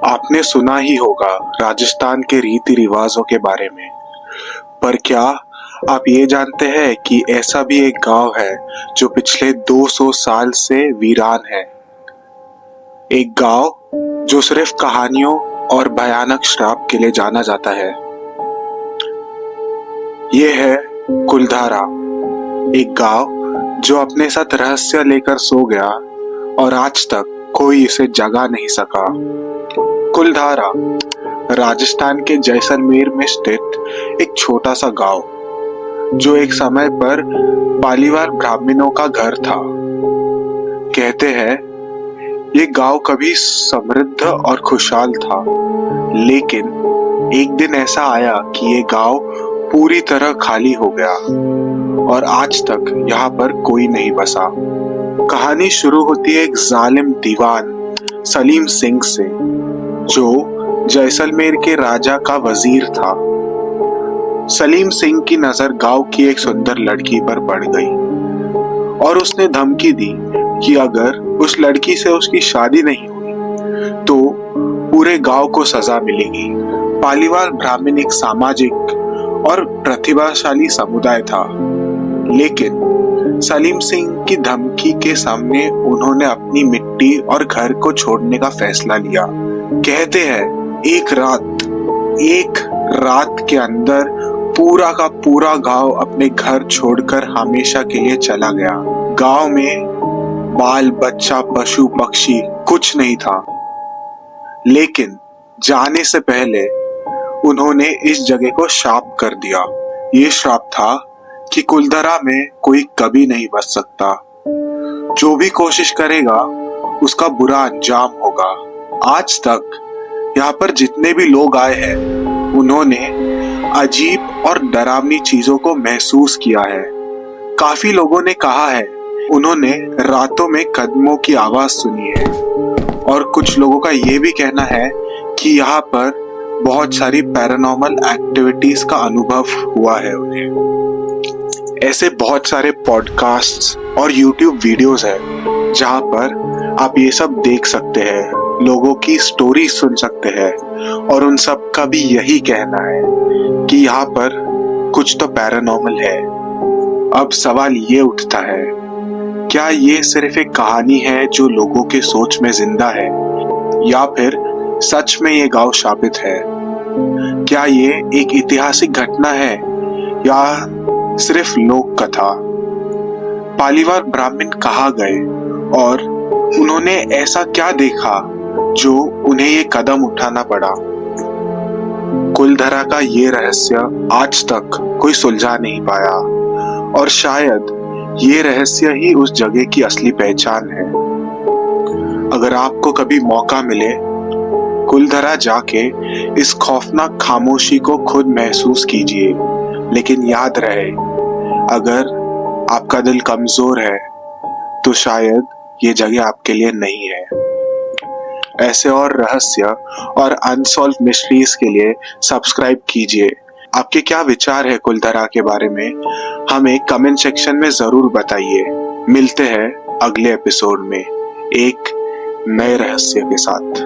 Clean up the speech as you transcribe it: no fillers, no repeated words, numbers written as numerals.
आपने सुना ही होगा राजस्थान के रीति रिवाजों के बारे में, पर क्या आप ये जानते हैं कि ऐसा भी एक गांव है जो पिछले 200 साल से वीरान है। एक गांव जो सिर्फ कहानियों और भयानक श्राप के लिए जाना जाता है। ये है कुलधारा, एक गांव जो अपने साथ रहस्य लेकर सो गया और आज तक कोई इसे जगा नहीं सका। कुलधारा राजस्थान के जैसलमेर में स्थित एक छोटा सा गांव, जो एक समय पर पालीवाल ब्राह्मणों का घर था। कहते हैं ये गांव कभी समृद्ध और खुशहाल था, लेकिन एक दिन ऐसा आया कि ये गांव पूरी तरह खाली हो गया और आज तक यहाँ पर कोई नहीं बसा। कहानी शुरू होती है एक जालिम दीवान सलीम सिंह से, जो जैसलमेर के राजा का वजीर था। सलीम सिंह की नजर गांव की एक सुंदर लड़की पर पड़ गई और उसने धमकी दी कि अगर उस लड़की से उसकी शादी नहीं हुई तो पूरे गांव को सजा मिलेगी। पालीवाल ब्राह्मण एक सामाजिक और प्रतिभाशाली समुदाय था, लेकिन सलीम सिंह की धमकी के सामने उन्होंने अपनी मिट्टी और घर को छोड़ने का फैसला लिया। कहते हैं एक रात के अंदर पूरा का पूरा गांव अपने घर छोड़कर हमेशा के लिए चला गया। गांव में बाल बच्चा पशु पक्षी कुछ नहीं था, लेकिन जाने से पहले उन्होंने इस जगह को शाप कर दिया। ये श्राप था कि कुलधारा में कोई कभी नहीं बच सकता। जो भी कोशिश करेगा उसका बुरा अंजाम होगा। आज तक यहाँ पर जितने भी लोग आए हैं, उन्होंने अजीब और डरावनी चीजों को महसूस किया है। काफी लोगों ने कहा है उन्होंने रातों में कदमों की आवाज सुनी है, और कुछ लोगों का ये भी कहना है कि यहाँ पर बहुत सारी पैरानॉर्मल एक्टिविटीज का अनुभव हुआ है उन्हें। ऐसे बहुत सारे पॉडकास्ट्स और यूट्यूब वीडियोस हैं जहाँ पर आप ये सब देख सकते हैं, लोगों की स्टोरी सुन सकते हैं, और उन सब का भी यही कहना है कि यहाँ पर कुछ तो पैरानॉर्मल है। अब सवाल ये उठता है, क्या ये सिर्फ एक कहानी है जो लोगों के सोच में जिंदा है, या फिर सच में ये गांव शापित है? क्या ये एक ऐतिहासिक घटना है या सिर्फ लोक कथा? पालीवाल ब्राह्मण कहाँ गए और उन्होंने ऐसा क्या देखा जो उन्हें ये कदम उठाना पड़ा? कुलधारा का ये रहस्य आज तक कोई सुलझा नहीं पाया, और शायद ये रहस्य ही उस जगह की असली पहचान है। अगर आपको कभी मौका मिले, कुलधारा जाके इस खौफनाक खामोशी को खुद महसूस कीजिए, लेकिन याद रहे, अगर आपका दिल कमजोर है तो शायद ये जगह आपके लिए नहीं है। ऐसे और रहस्य और अनसॉल्व मिस्ट्रीज के लिए सब्सक्राइब कीजिए। आपके क्या विचार है कुलधारा के बारे में, हमें कमेंट सेक्शन में जरूर बताइए। मिलते हैं अगले एपिसोड में एक नए रहस्य के साथ।